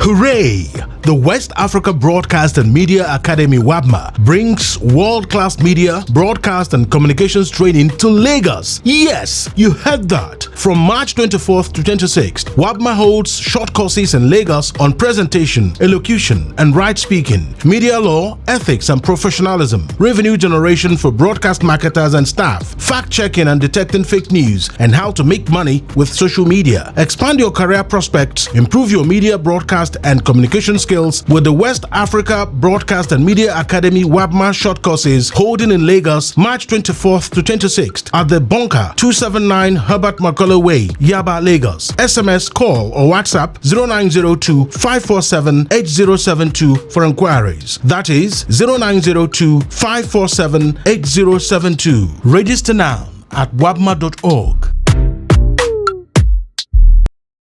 Hurray! The West Africa Broadcast and Media Academy WABMA brings world-class media, broadcast and communications training to Lagos. Yes, you heard that. From March 24th to 26th, WABMA holds short courses in Lagos on presentation, elocution and right speaking, media law, ethics and professionalism, revenue generation for broadcast marketers and staff, fact-checking and detecting fake news, and how to make money with social media. Expand your career prospects, improve your media broadcast and communication skills with the West Africa Broadcast and Media Academy WABMA short courses holding in Lagos March 24th to 26th at the Bunker 279 Herbert Macaulay Way, Yaba, Lagos. SMS, call or WhatsApp 0902-547-8072 for inquiries. That is 0902-547-8072. Register now at wabma.org.